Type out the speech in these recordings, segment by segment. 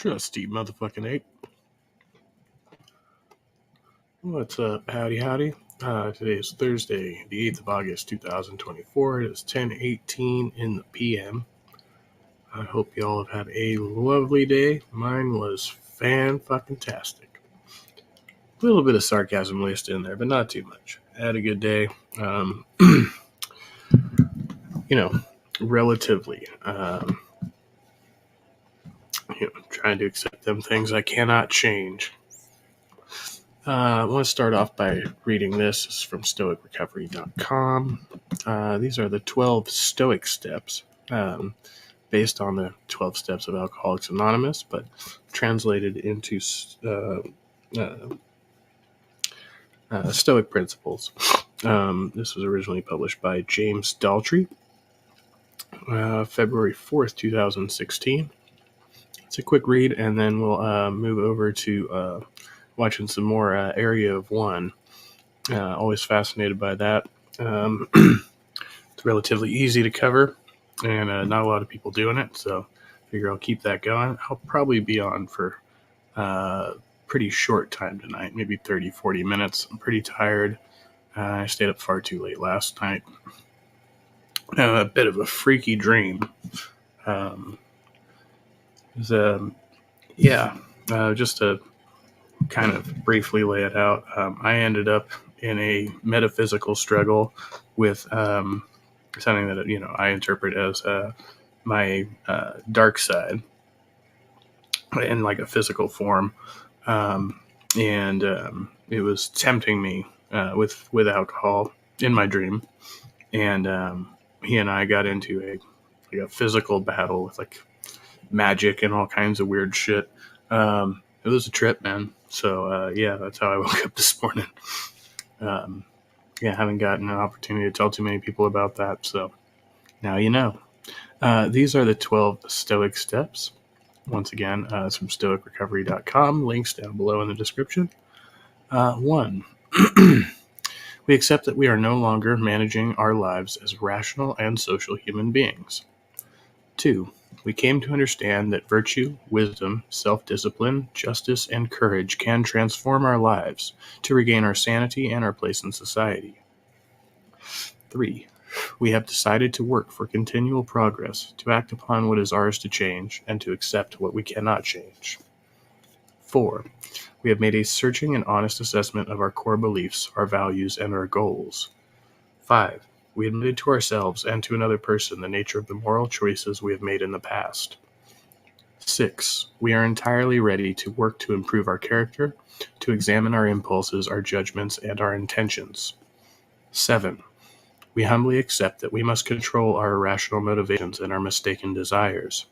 Trusty motherfucking ape. What's up? Howdy. Today is Thursday, the 8th of August, 2024. It is 10:18 in the PM. I hope y'all have had a lovely day. Mine was fan-fucking-tastic. A little bit of sarcasm laced in there, but not too much. I had a good day. Relatively. Trying to accept them things I cannot change. I want to start off by reading this. This is from stoicrecovery.com. These are the 12 Stoic steps, based on the 12 steps of Alcoholics Anonymous, but translated into Stoic principles. This was originally published by James Daltrey, February 4th, 2016. It's a quick read, and then we'll move over to watching some more Area of One. Always fascinated by that. It's relatively easy to cover, and not a lot of people doing it, so I figure I'll keep that going. I'll probably be on for pretty short time tonight, maybe 30-40 minutes. I'm pretty tired. I stayed up far too late last night. A bit of a freaky dream. Just to kind of briefly lay it out, I ended up in a metaphysical struggle with something that I interpret as my dark side in like a physical form, and it was tempting me with alcohol in my dream, and he and I got into a physical battle with like magic and all kinds of weird shit. It was a trip, man. So that's how I woke up this morning. Haven't gotten an opportunity to tell too many people about that, so now you know. These are the 12 Stoic steps. Once again, it's from stoicrecovery.com. Links down below in the description. 1. We accept that we are no longer managing our lives as rational and social human beings. 2. We came to understand that virtue, wisdom, self-discipline, justice, and courage can transform our lives to regain our sanity and our place in society. 3. We have decided to work for continual progress, to act upon what is ours to change, and to accept what we cannot change. 4. We have made a searching and honest assessment of our core beliefs, our values, and our goals. 5. We admitted to ourselves and to another person the nature of the moral choices we have made in the past. 6. We are entirely ready to work to improve our character, to examine our impulses, our judgments, and our intentions. 7. We humbly accept that we must control our irrational motivations and our mistaken desires.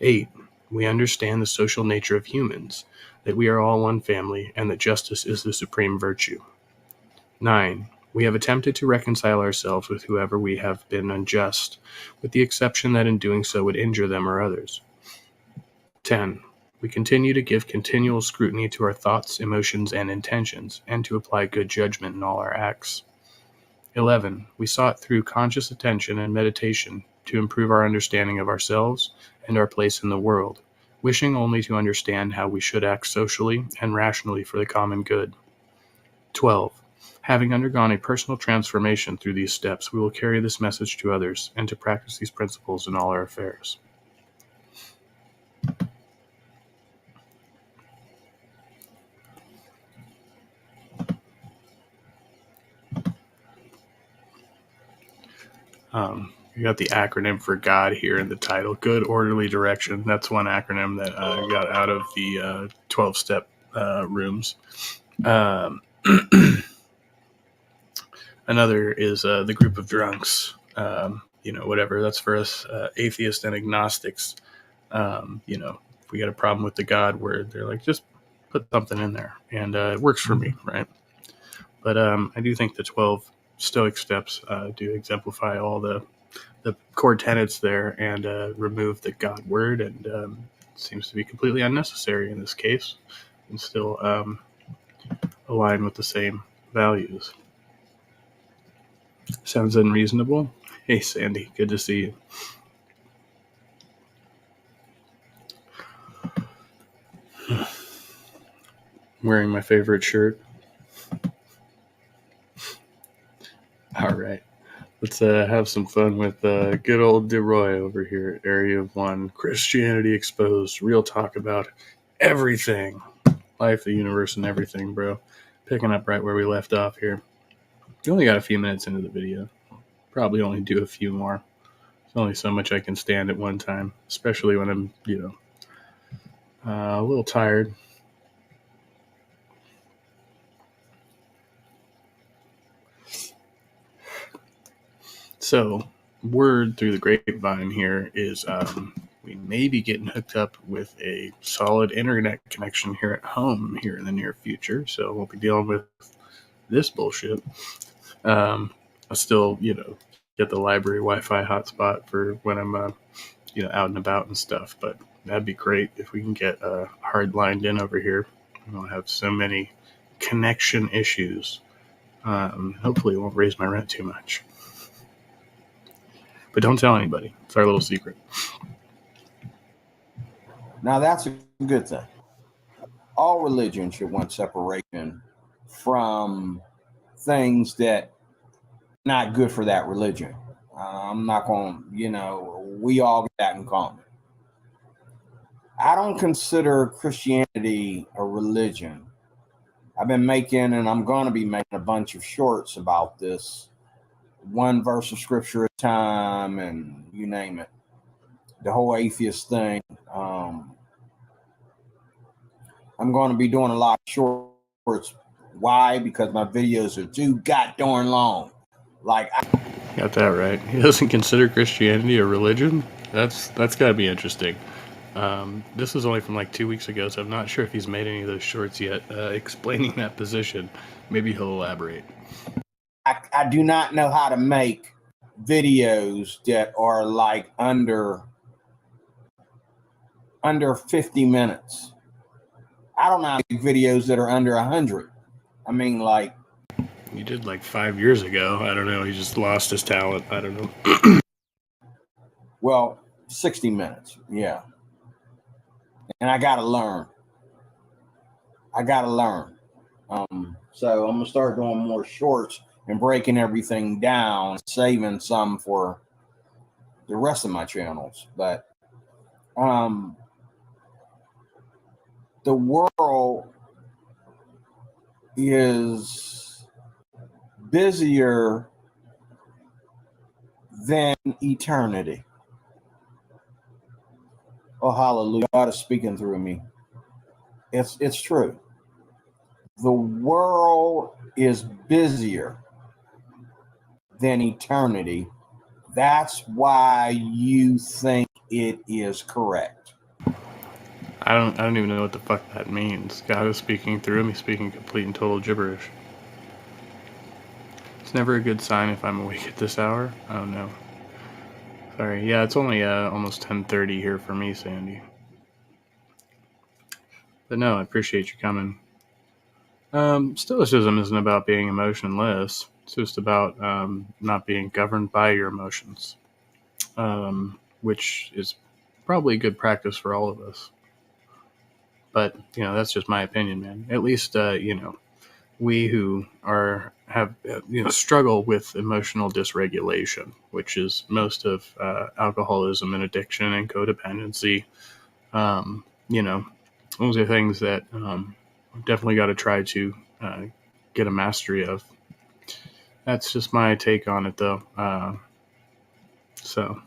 8. We understand the social nature of humans, that we are all one family, and that justice is the supreme virtue. 9. We have attempted to reconcile ourselves with whoever we have been unjust, with the exception that in doing so would injure them or others. 10. We continue to give continual scrutiny to our thoughts, emotions, and intentions, and to apply good judgment in all our acts. 11. We sought through conscious attention and meditation to improve our understanding of ourselves and our place in the world, wishing only to understand how we should act socially and rationally for the common good. 12. Having undergone a personal transformation through these steps, we will carry this message to others and to practice these principles in all our affairs. You got the acronym for God here in the title. Good Orderly Direction. That's one acronym that I got out of the 12-step rooms. Another is the Group of Drunks. Whatever. That's for us atheists and agnostics. If we got a problem with the God word, they're like, just put something in there. And it works for me, right? But I do think the 12 Stoic steps do exemplify all the core tenets there and remove the God word, and it seems to be completely unnecessary in this case and still align with the same values. Sounds unreasonable? Hey, Sandy, good to see you. wearing my favorite shirt. All right. Let's have some fun with good old DeRoy over here at Area of One. Christianity Exposed. Real talk about everything. Life, the universe, and everything, bro. Picking up right where we left off here. We only got a few minutes into the video. Probably only do a few more. There's only so much I can stand at one time, especially when I'm, a little tired. So, word through the grapevine here is we may be getting hooked up with a solid internet connection here at home here in the near future. So, we'll be dealing with this bullshit. I still, get the library Wi-Fi hotspot for when I'm, out and about and stuff. But that'd be great if we can get hard lined in over here. We don't have so many connection issues. Hopefully, it won't raise my rent too much. But don't tell anybody. It's our little secret. Now, that's a good thing. All religion should want separation from things that are not good for that religion. I'm not going to, we all get that in common. I don't consider Christianity a religion. I've been making, and I'm going to be making a bunch of shorts about this, one verse of scripture at a time, and you name it. The whole atheist thing. I'm going to be doing a lot of shorts. Why? Because my videos are too goddamn long. Got that right. He doesn't consider Christianity a religion? That's got to be interesting. This was only from like 2 weeks ago, so I'm not sure if he's made any of those shorts yet explaining that position. Maybe he'll elaborate. I do not know how to make videos that are like under 50 minutes. I don't know how to make videos that are under 100. I mean, like... You did like 5 years ago. I don't know. He just lost his talent. I don't know. Well, 60 minutes. Yeah. And I got to learn. So I'm going to start doing more shorts and breaking everything down, saving some for the rest of my channels. But the world is busier than eternity. Oh, hallelujah. God is speaking through me. It's true. The world is busier than eternity. That's why you think it is correct. I don't even know what the fuck that means. God is speaking through me, speaking complete and total gibberish. It's never a good sign if I'm awake at this hour. Oh no. Sorry. Yeah, it's only almost 10:30 here for me, Sandy. But no, I appreciate you coming. Stoicism isn't about being emotionless. It's just about not being governed by your emotions, which is probably a good practice for all of us. But that's just my opinion, man. At least we who have struggle with emotional dysregulation, which is most of alcoholism and addiction and codependency. Those are things that I've definitely got to try to get a mastery of. That's just my take on it, though. So.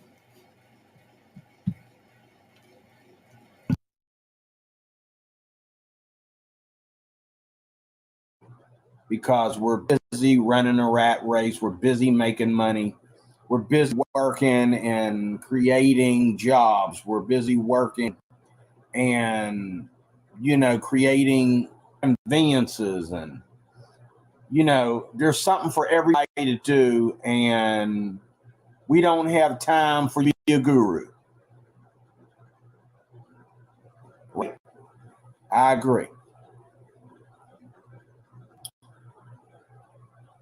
Because we're busy running a rat race. We're busy making money. We're busy working and creating jobs. We're busy working and, creating conveniences. And, there's something for everybody to do. And we don't have time for you to be a guru. I agree.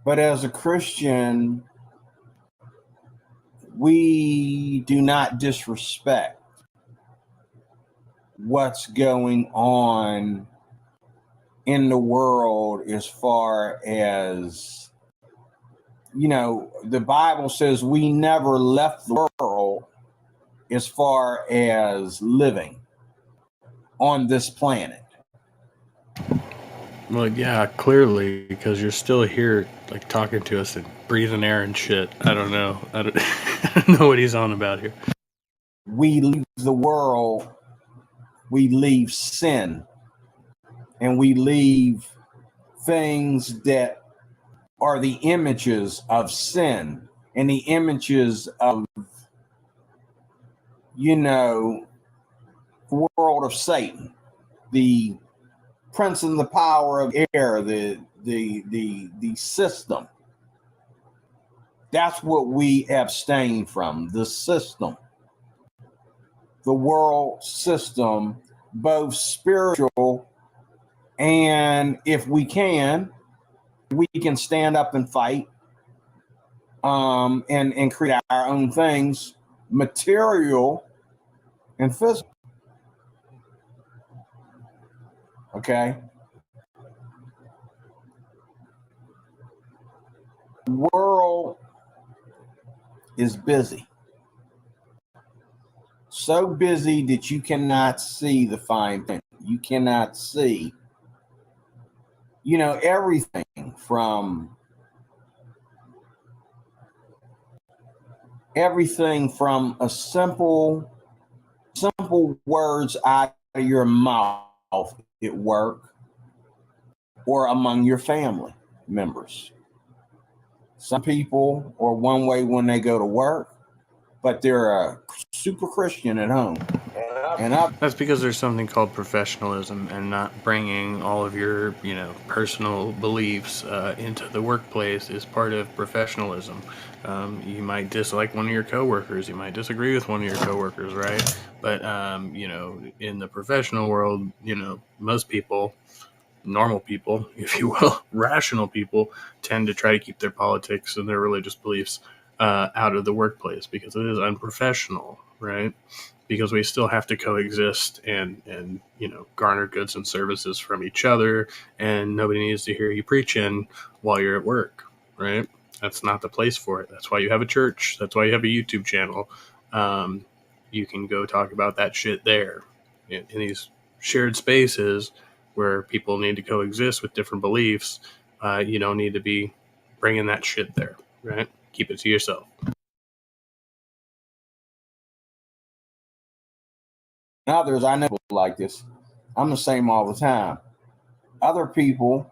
But as a Christian, we do not disrespect what's going on in the world as far as, the Bible says we never left the world as far as living on this planet. Well, yeah, clearly, because you're still here, like talking to us and breathing air and shit. I don't know. I don't, I don't know what he's on about here. We leave the world, we leave sin, and we leave things that are the images of sin and the images of, world of Satan, the prince and the power of air, the system. That's what we abstain from, the system, the world system, both spiritual and, if we can stand up and fight, and create our own things, material and physical. Okay. The world is busy. So busy that you cannot see the fine print. You cannot see, everything from a simple words out of your mouth at work or among your family members. Some people are one way when they go to work, but they're a super Christian at home. That's because there's something called professionalism, and not bringing all of your, personal beliefs into the workplace is part of professionalism. You might dislike one of your coworkers, you might disagree with one of your coworkers, right? But in the professional world, most people, normal people, if you will, rational people, tend to try to keep their politics and their religious beliefs out of the workplace because it is unprofessional, right? Because we still have to coexist and garner goods and services from each other, and nobody needs to hear you preaching while you're at work, right? That's not the place for it. That's why you have a church. That's why you have a YouTube channel. You can go talk about that shit there in these shared spaces where people need to coexist with different beliefs. You don't need to be bringing that shit there, right? Keep it to yourself. Others, I know people like this. I'm the same all the time. Other people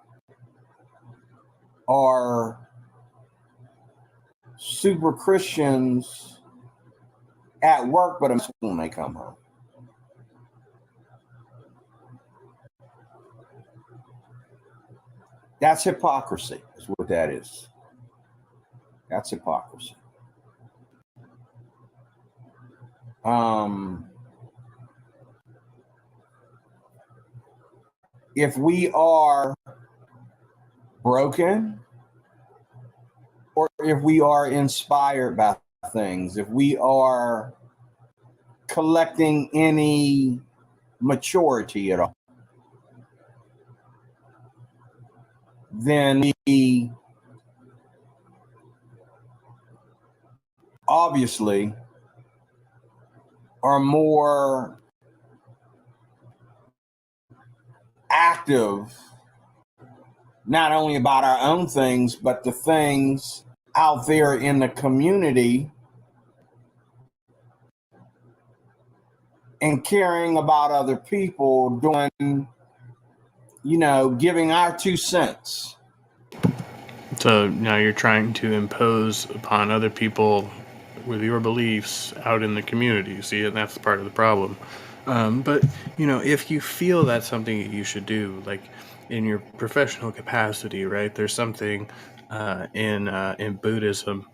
are super Christians at work, but when they come home. That's hypocrisy, is what that is. That's hypocrisy. If we are broken, or if we are inspired by things, if we are collecting any maturity at all, then we obviously are more active, not only about our own things, but the things out there in the community, and caring about other people, doing, giving our 2 cents. So now you're trying to impose upon other people with your beliefs out in the community. See, and that's part of the problem. But if you feel that's something that you should do, like in your professional capacity, right? There's something in Buddhism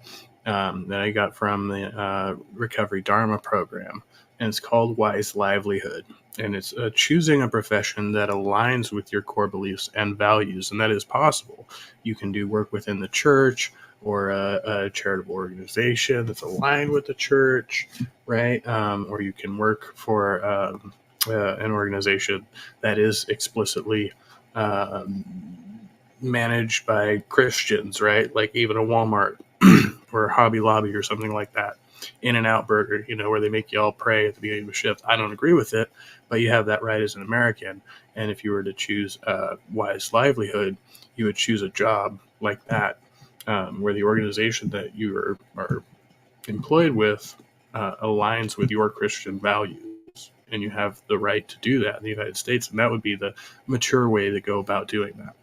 that I got from the Recovery Dharma program, and it's called Wise Livelihood. And it's choosing a profession that aligns with your core beliefs and values, and that is possible. You can do work within the church or a charitable organization that's aligned with the church, right? Or you can work for an organization that is explicitly managed by Christians, right? Like even a Walmart or Hobby Lobby or something like that. In-N-Out Burger, where they make you all pray at the beginning of a shift. I don't agree with it, but you have that right as an American. And if you were to choose a wise livelihood, you would choose a job like that, where the organization that you are employed with aligns with your Christian values. And you have the right to do that in the United States. And that would be the mature way to go about doing that.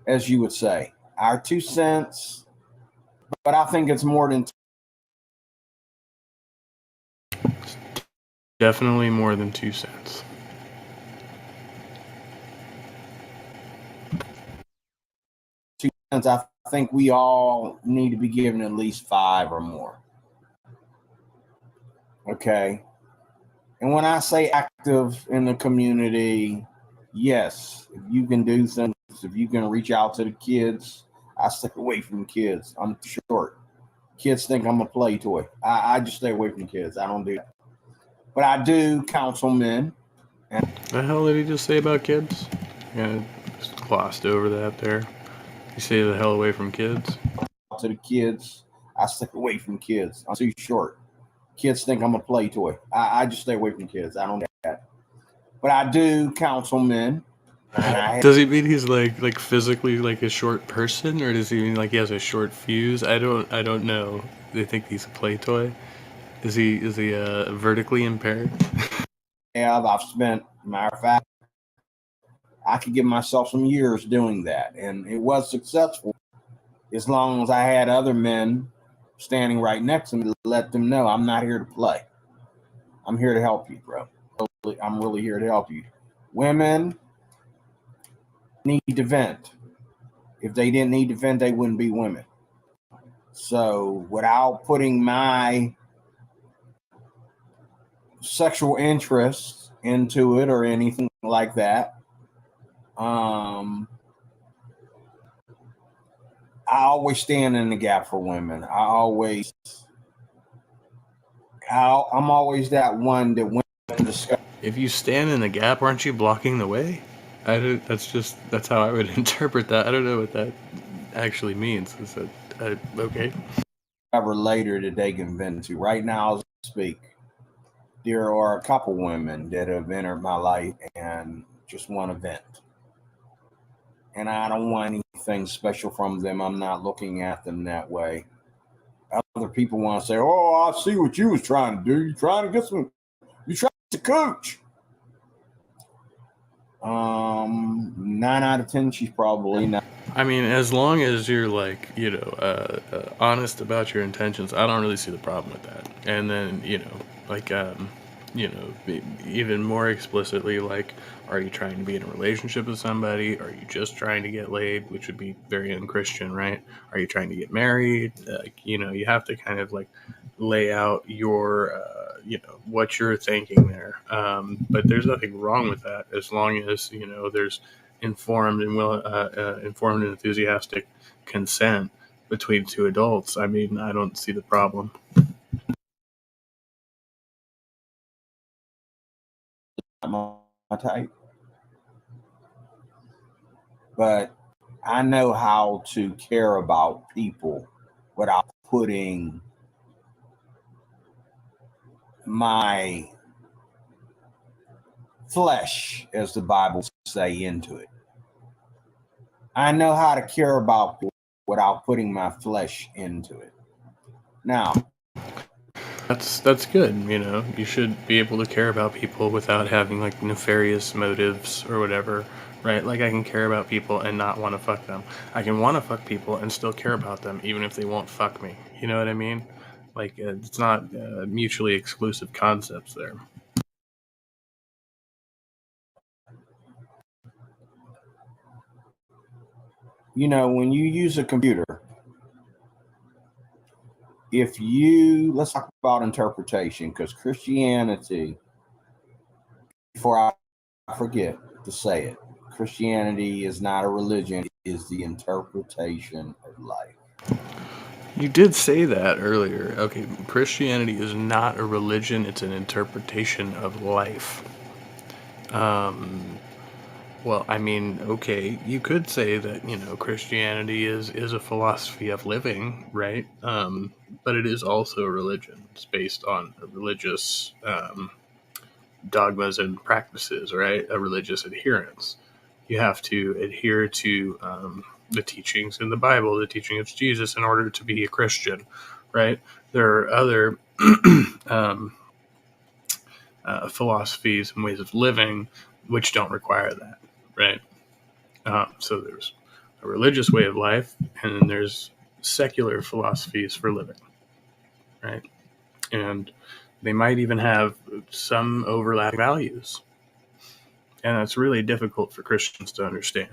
As you would say, our 2 cents, but I think it's more than Definitely more than 2 cents. I think we all need to be given at least 5 or more. Okay. And when I say active in the community, yes, if you can do things, if you can reach out to the kids, I stay away from kids. I'm short. Kids think I'm a play toy. I just stay away from kids. I don't do that. But I do counsel men. The hell did he just say about kids? Yeah, just glossed over that there. You say the hell away from kids? To the kids, I stay away from kids. I'm too short. Kids think I'm a play toy. I just stay away from kids. I don't do that. But I do counsel men. Does he mean he's like physically like a short person, or does he mean like he has a short fuse? I don't know. They think he's a play toy. Is he vertically impaired? I've spent, matter of fact, I could give myself some years doing that, and it was successful as long as I had other men standing right next to me to let them know I'm not here to play. I'm here to help you, bro. I'm really here to help you. Women need to vent. If they didn't need to vent, they wouldn't be women. So without putting my sexual interest into it or anything like that, I always stand in the gap for women. I'm always that one that women discuss. If you stand in the gap, aren't you blocking the way? That's how I would interpret that. I don't know what that actually means. Is that okay? Cover later that they can vent to. Right now, as I speak, there are a couple women that have entered my life and just want to vent. And I don't want anything special from them. I'm not looking at them that way. Other people want to say, "Oh, I see what you was trying to do. You trying to coach." 9 out of 10, she's probably not. I mean, as long as you're like, honest about your intentions, I don't really see the problem with that. And then, like, even more explicitly, like, are you trying to be in a relationship with somebody? Are you just trying to get laid, which would be very unchristian, right? Are you trying to get married? You have to kind of like lay out your, what you're thinking there. But there's nothing wrong with that as long as, there's informed and enthusiastic consent between 2 adults. I mean, I don't see the problem. My type, but I know how to care about people without putting my flesh, as the Bible say, into it. I know how to care about people without putting my flesh into it. Now, that's good. You should be able to care about people without having like nefarious motives or whatever, right? Like I can care about people and not want to fuck them. I can want to fuck people and still care about them even if they won't fuck me. You know what I mean? Like it's not mutually exclusive concepts there. When you use a computer, let's talk about interpretation, because Christianity, before I forget to say it, Christianity is not a religion, it is the interpretation of life. You did say that earlier. Okay, Christianity is not a religion, it's an interpretation of life. Well, I mean, okay, you could say that, Christianity is a philosophy of living, right? But it is also a religion. It's based on a religious dogmas and practices, right? A religious adherence. You have to adhere to the teachings in the Bible, the teaching of Jesus, in order to be a Christian, right? There are other um, philosophies and ways of living which don't require that, right? So there's a religious way of life, and then there's secular philosophies for living, right? And they might even have some overlapping values, and that's really difficult for Christians to understand.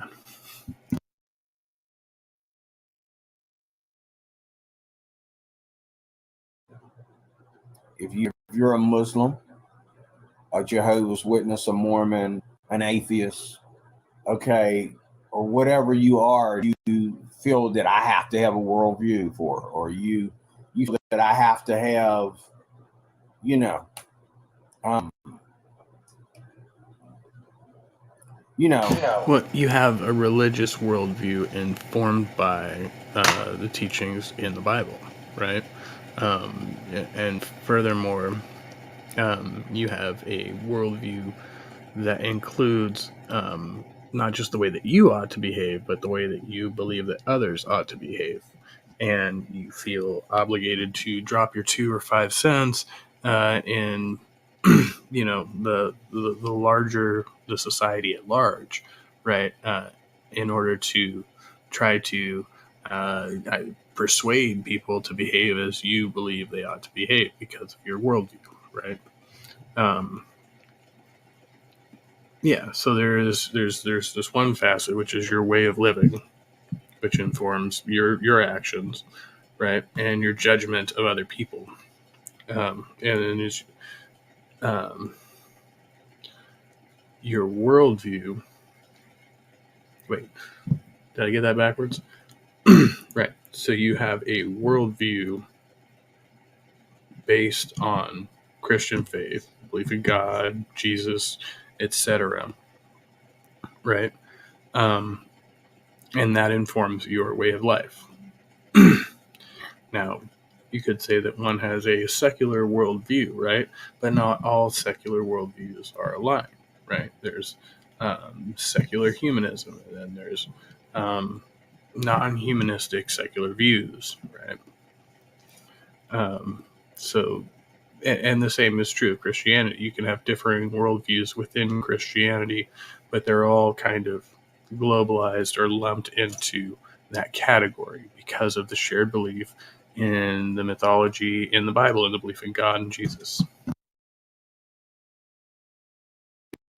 If you're a Muslim, a Jehovah's Witness, a Mormon, an atheist, okay, or whatever you are, you feel that I have to have a worldview for, or you feel that I have to have, you know, um, Well, you have a religious worldview informed by the teachings in the Bible, right? And furthermore, you have a worldview that includes not just the way that you ought to behave, but the way that you believe that others ought to behave. And you feel obligated to drop your 2 or 5 cents in, the larger, the society at large, right? In order to try to persuade people to behave as you believe they ought to behave because of your worldview, right? Um, yeah, so there's this one facet which is your way of living, which informs your actions, right, and your judgment of other people, and then is um, your worldview. Wait, did I get that backwards? Right. So you have a worldview based on Christian faith, belief in God, Jesus, etc. Right, and that informs your way of life. Now, you could say that one has a secular worldview, right? But not all secular worldviews are aligned, right? There's secular humanism, and then there's non-humanistic secular views, right? So, and the same is true of Christianity. You can have differing worldviews within Christianity, but they're all kind of globalized or lumped into that category because of the shared belief in the mythology in the Bible and the belief in God and Jesus.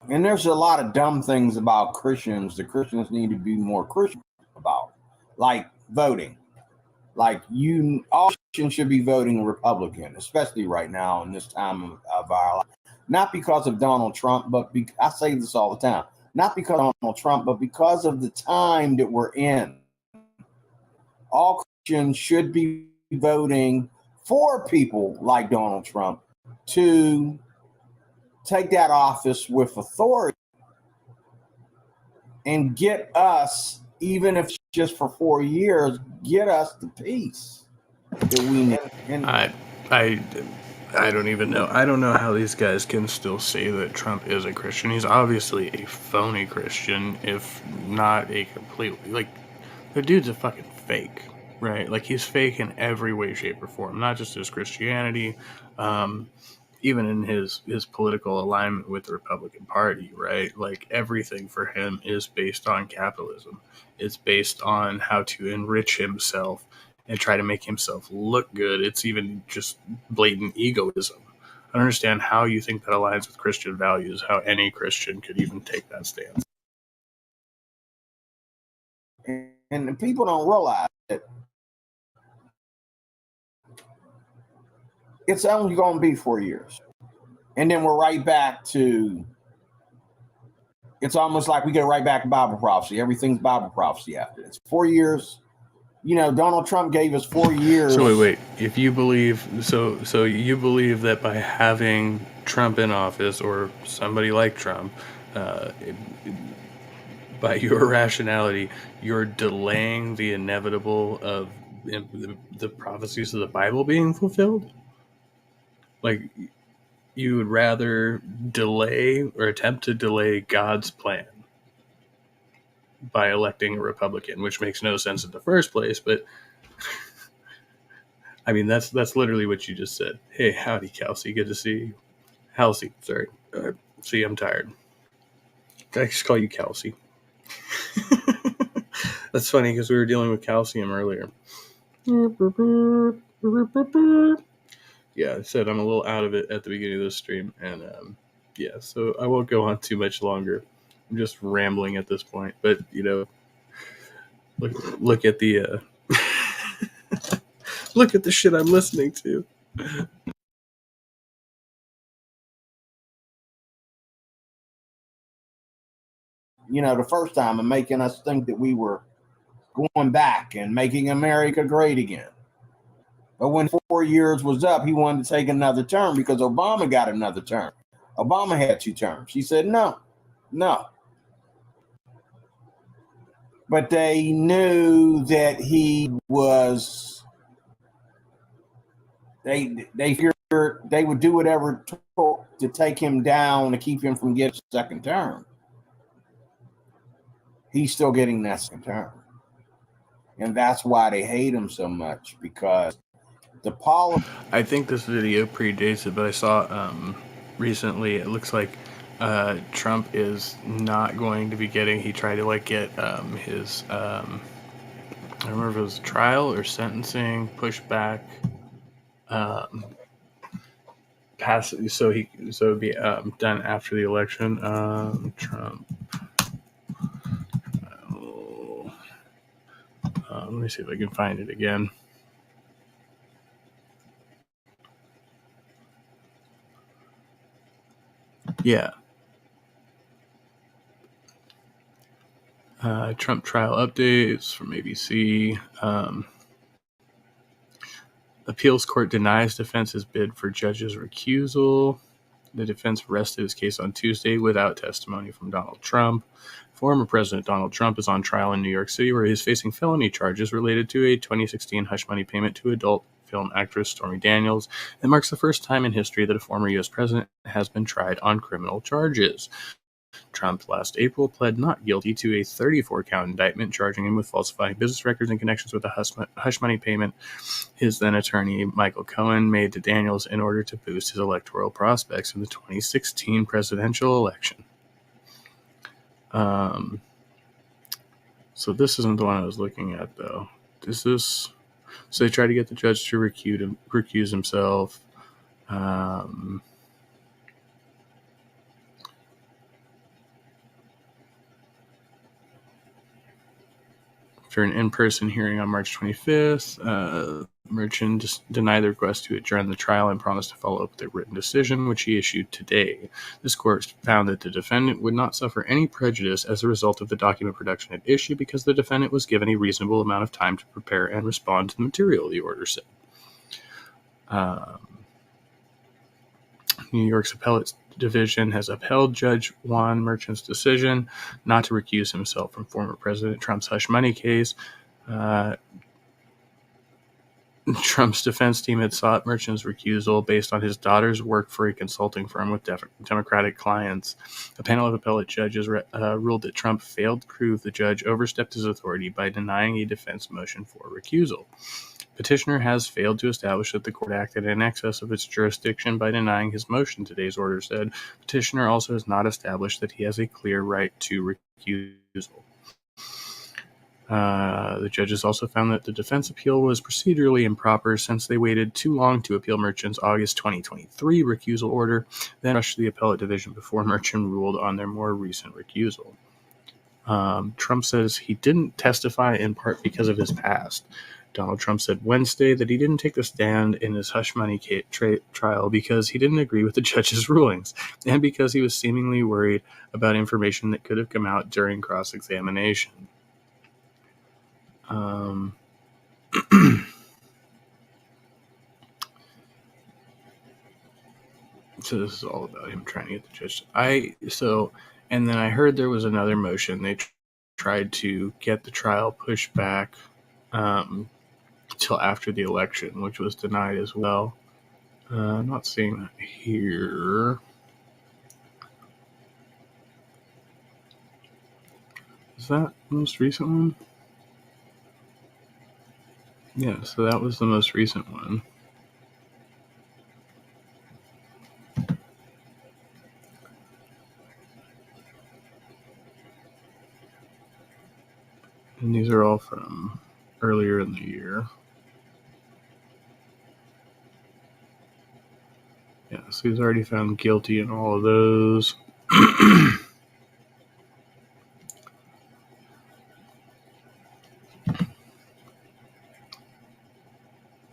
and there's a lot of dumb things about Christians that Christians need to be more Christian about, like voting. Like all Christians should be voting Republican, especially right now in this time of our life. Not because of Donald Trump, but I say this all the time. Not because of Donald Trump, but because of the time that we're in. All Christians should be voting for people like Donald Trump to take that office with authority and get us, even if just for 4 years, get us the peace that we need. And I don't even know. I don't know how these guys can still say that Trump is a Christian. He's obviously a phony Christian, if not a completely, like, the dude's a fucking fake, right? Like, he's fake in every way, shape, or form, not just his Christianity, even in his political alignment with the Republican Party, right? Like, everything for him is based on capitalism. It's based on how to enrich himself and try to make himself look good. It's even just blatant egoism. I don't understand how you think that aligns with Christian values, how any Christian could even take that stance. and people don't realize that it's only going to be 4 years. And then we're right back to, it's almost like we get right back to Bible prophecy. Everything's Bible prophecy after this. 4 years. Donald Trump gave us 4 years. So wait. If you believe, so you believe that by having Trump in office or somebody like Trump, by your rationality, you're delaying the inevitable of the prophecies of the Bible being fulfilled. Like, you would rather delay or attempt to delay God's plan by electing a Republican, which makes no sense in the first place. But I mean, that's literally what you just said. Hey, howdy, Kelsey. Good to see you. Halsey, sorry. See, I'm tired. I just call you Kelsey. That's funny because we were dealing with calcium earlier. Yeah, I said I'm a little out of it at the beginning of the stream, and yeah, so I won't go on too much longer. I'm just rambling at this point, but look at the look at the shit I'm listening to. The first time and making us think that we were going back and making America great again. But when 4 years was up, he wanted to take another term because Obama got another term. Obama had 2 terms. He said no. But they knew that he was. They figured they would do whatever to take him down to keep him from getting a second term. He's still getting that second term. And that's why they hate him so much, because the policy. I think this video predates it, but I saw recently it looks like Trump is not going to be getting. He tried to get his I don't remember if it was trial or sentencing pushed back. Pass so it'd be done after the election. Trump. Let me see if I can find it again. Yeah. Trump trial updates from ABC. Appeals court denies defense's bid for judge's recusal. The defense rested his case on Tuesday without testimony from Donald Trump. Former President Donald Trump is on trial in New York City, where he's facing felony charges related to a 2016 hush money payment to adult film actress Stormy Daniels. It marks the first time in history that a former U.S. president has been tried on criminal charges. Trump last April pled not guilty to a 34-count indictment charging him with falsifying business records in connections with a hush money payment his then attorney Michael Cohen made to Daniels in order to boost his electoral prospects in the 2016 presidential election. So this isn't the one I was looking at, though. So they tried to get the judge to recuse himself. For an in-person hearing on March 25th, Merchan just denied the request to adjourn the trial and promised to follow up with a written decision, which he issued today. This court found that the defendant would not suffer any prejudice as a result of the document production at issue because the defendant was given a reasonable amount of time to prepare and respond to the material, the order said. New York's appellate division has upheld Judge Juan Merchan's decision not to recuse himself from former President Trump's hush money case. Trump's defense team had sought Merchan's recusal based on his daughter's work for a consulting firm with Democratic clients. A panel of appellate judges ruled that Trump failed to prove the judge overstepped his authority by denying a defense motion for recusal. Petitioner has failed to establish that the court acted in excess of its jurisdiction by denying his motion, today's order said. Petitioner also has not established that he has a clear right to recusal. The judges also found that the defense appeal was procedurally improper since they waited too long to appeal Merchan's August 2023 recusal order, then rushed to the appellate division before Merchan ruled on their more recent recusal. Trump says he didn't testify in part because of his past. Donald Trump said Wednesday that he didn't take the stand in his hush money trial because he didn't agree with the judge's rulings and because he was seemingly worried about information that could have come out during cross-examination. So this is all about him trying to get the judge. So And then I heard there was another motion. They tried to get the trial pushed back till after the election, which was denied as well. I'm not seeing that here. Is that the most recent one? Yeah, so that was the most recent one. And these are all from earlier in the year. Yeah, so he's already found guilty in all of those.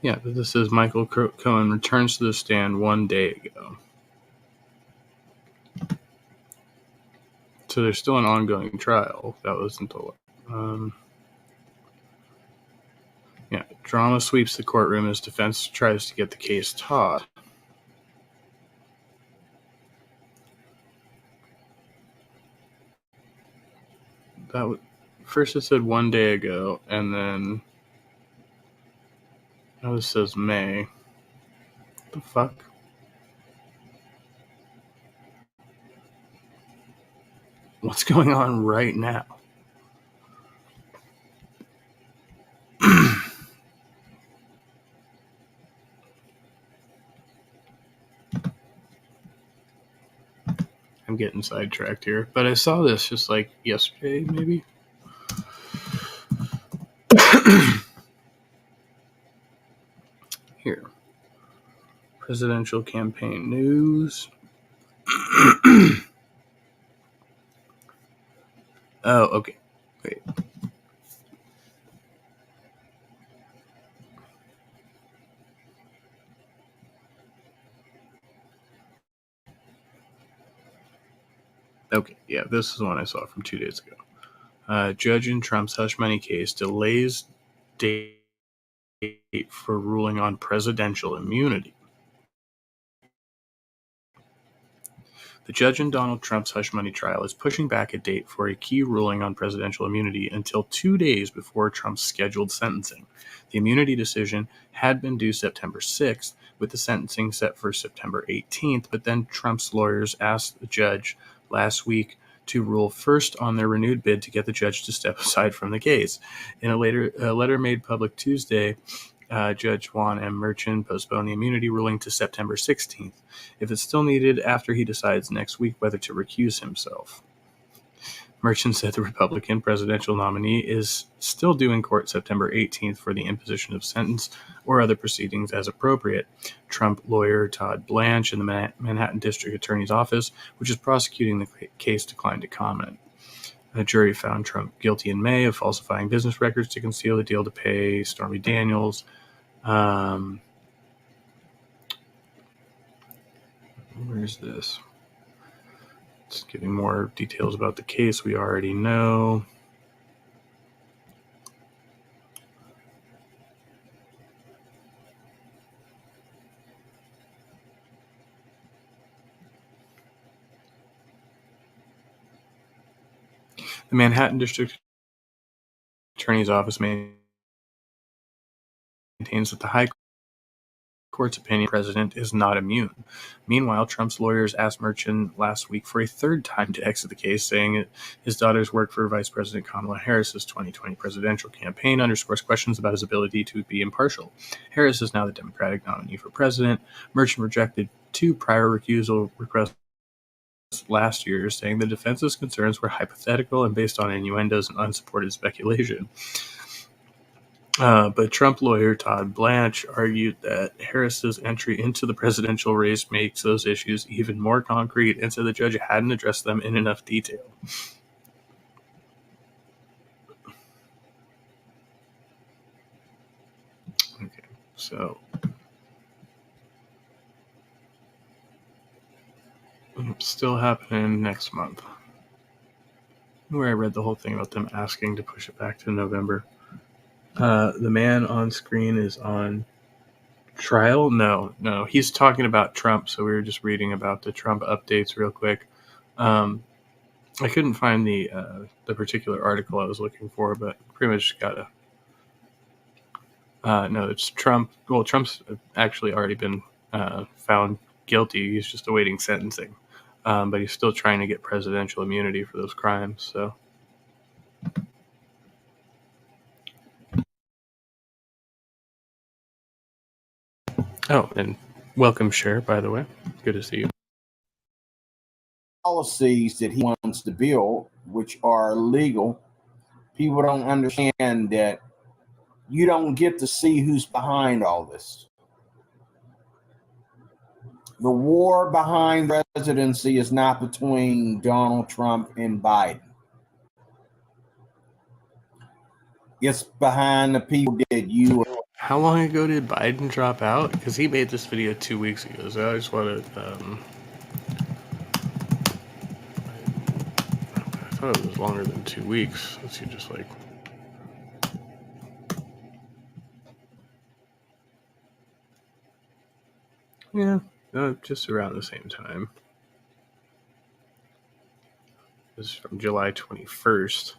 Yeah, this is Michael Cohen returns to the stand 1 day ago. So there's still an ongoing trial. That was until... yeah, drama sweeps the courtroom as defense tries to get the case tossed. First it said 1 day ago, and then now this says May. What the fuck? What's going on right now? I'm getting sidetracked here, but I saw this just like yesterday, maybe. Here, presidential campaign news. Oh, okay. Wait. Okay, yeah, this is one I saw from 2 days ago. Judge in Trump's hush money case delays date for ruling on presidential immunity. The judge in Donald Trump's hush money trial is pushing back a date for a key ruling on presidential immunity until 2 days before Trump's scheduled sentencing. The immunity decision had been due September 6th, with the sentencing set for September 18th, but then Trump's lawyers asked the judge last week to rule first on their renewed bid to get the judge to step aside from the case. In a letter made public Tuesday, Judge Juan M. Merchan postponed the immunity ruling to September 16th, if it's still needed after he decides next week whether to recuse himself. Merchan said the Republican presidential nominee is still due in court September 18th for the imposition of sentence or other proceedings as appropriate. Trump lawyer Todd Blanche in the Manhattan District Attorney's Office, which is prosecuting the case, declined to comment. A jury found Trump guilty in May of falsifying business records to conceal the deal to pay Stormy Daniels. Where's this? It's giving more details about the case we already know. The Manhattan District Attorney's Office maintains that the High Court's opinion the president is not immune. Meanwhile, Trump's lawyers asked Merchan last week for a third time to exit the case, saying that his daughter's work for Vice President Kamala Harris's 2020 presidential campaign underscores questions about his ability to be impartial. Harris is now the Democratic nominee for president. Merchan rejected 2 prior recusal requests last year, saying the defense's concerns were hypothetical and based on innuendos and unsupported speculation. But Trump lawyer Todd Blanche argued that Harris's entry into the presidential race makes those issues even more concrete, and said the judge hadn't addressed them in enough detail. Okay, so it's still happening next month, where I read the whole thing about them asking to push it back to November. The man on screen is on trial? No, he's talking about Trump, so we were just reading about the Trump updates real quick. I couldn't find the particular article I was looking for, but pretty much got a no. It's Trump. Well, Trump's actually already been found guilty. He's just awaiting sentencing, but he's still trying to get presidential immunity for those crimes. So. Oh, and welcome, Cher, by the way. Good to see you. Policies that he wants to build, which are legal, people don't understand that you don't get to see who's behind all this. The war behind the presidency is not between Donald Trump and Biden. It's behind the people that you. How long ago did Biden drop out? Because he made this video 2 weeks ago, so I just want to. I thought it was longer than 2 weeks. Let's see, just like. Yeah, just around the same time. This is from July 21st.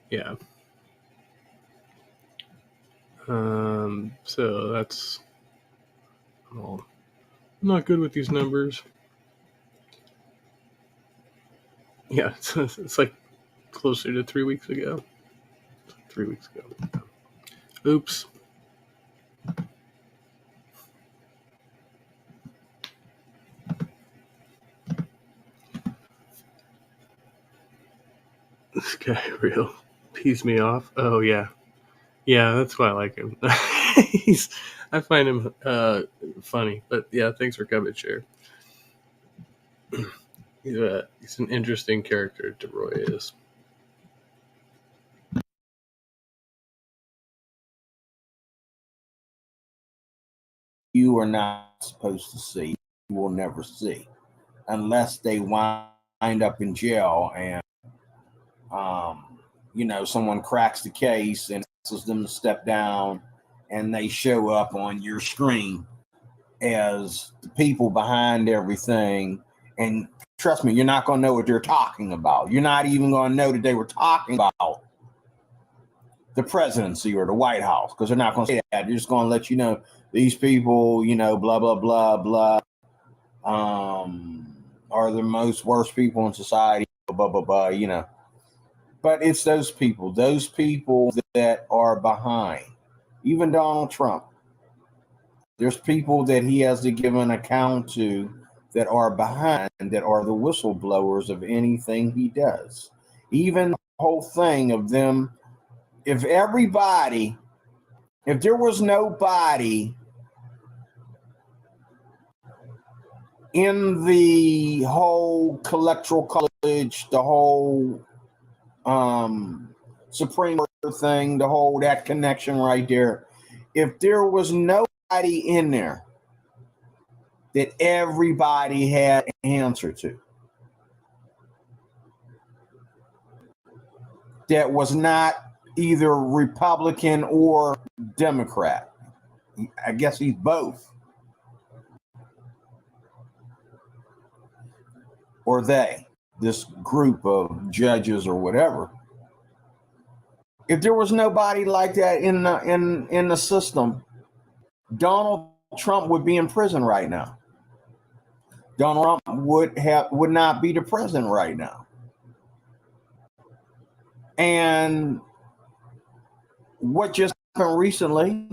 Yeah. So that's. Well, I'm not good with these numbers. Yeah, it's like closer to 3 weeks ago. 3 weeks ago. Oops. This guy real pees me off. Oh yeah, yeah. That's why I like him. I find him funny. But yeah, thanks for coming, Cher. He's an interesting character. DeRoy is. You are not supposed to see, you will never see, unless they wind up in jail and, someone cracks the case and asks them to step down and they show up on your screen as the people behind everything. And trust me, you're not going to know what they're talking about. You're not even going to know that they were talking about the presidency or the White House, because they're not going to say that. They're just going to let you know these people, blah, blah, blah, blah, are the most worst people in society, blah, blah, blah, But it's those people that are behind. Even Donald Trump. There's people that he has to give an account to that are behind, that are the whistleblowers of anything he does. Even the whole thing of them, if there was nobody in the whole electoral college, the whole Supreme Court thing, the whole that connection right there, if there was nobody in there that everybody had an answer to, that was not either Republican or Democrat, I guess he's both, or this group of judges or whatever. If there was nobody like that in the system, Donald Trump would be in prison right now. Donald Trump would not be the president right now. And what just happened recently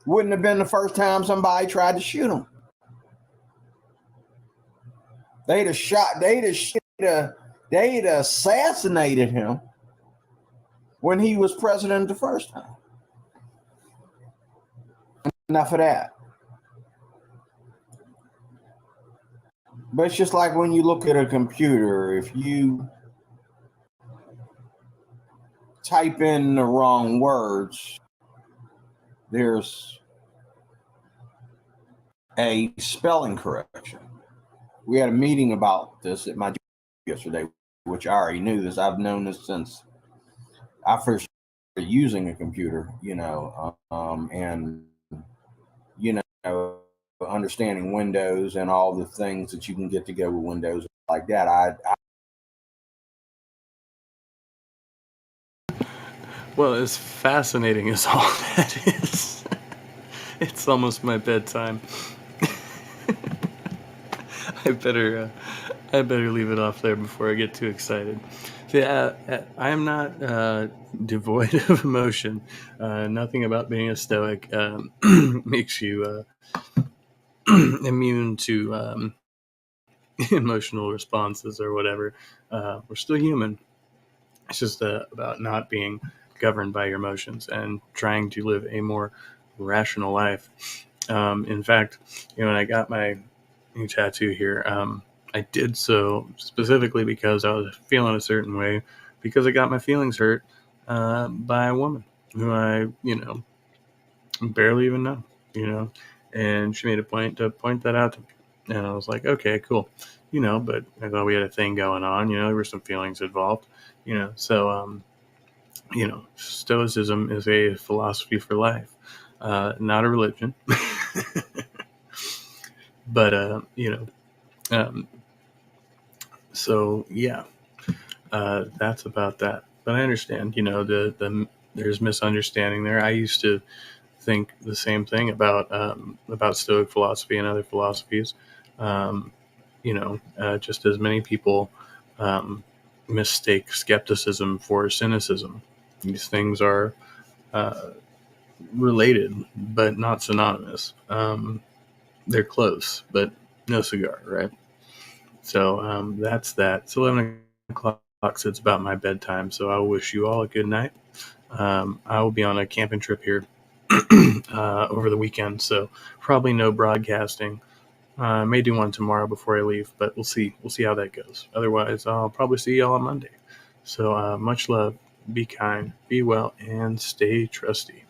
wouldn't have been the first time somebody tried to shoot him. They'd have assassinated him when he was president the first time. Enough of that. But it's just like when you look at a computer, if you type in the wrong words, there's a spelling correction. We had a meeting about this at my job yesterday, which I already knew this. I've known this since I first started using a computer, and understanding Windows and all the things that you can get to go with Windows like that. I Well, as fascinating as all that is, it's almost my bedtime. I better leave it off there before I get too excited. Yeah, I am not devoid of emotion. Nothing about being a Stoic makes you immune to emotional responses or whatever. We're still human. It's just about not being governed by your emotions and trying to live a more rational life. In fact, when I got my new tattoo here, I did so specifically because I was feeling a certain way because I got my feelings hurt by a woman who I, barely even know, and she made a point to point that out to me. And I was like, okay, cool. But I thought we had a thing going on, there were some feelings involved, so, Stoicism is a philosophy for life, not a religion. But, um, so yeah, that's about that. But I understand, there's misunderstanding there. I used to think the same thing about Stoic philosophy and other philosophies. Um, just as many people um, mistake skepticism for cynicism. These things are uh, related, but not synonymous. They're close, but no cigar, right? So that's that. It's 11 o'clock, so it's about my bedtime. So I will wish you all a good night. I will be on a camping trip here over the weekend, so probably no broadcasting. I may do one tomorrow before I leave, but we'll see. We'll see how that goes. Otherwise, I'll probably see y'all on Monday. So much love, be kind, be well, and stay trusty.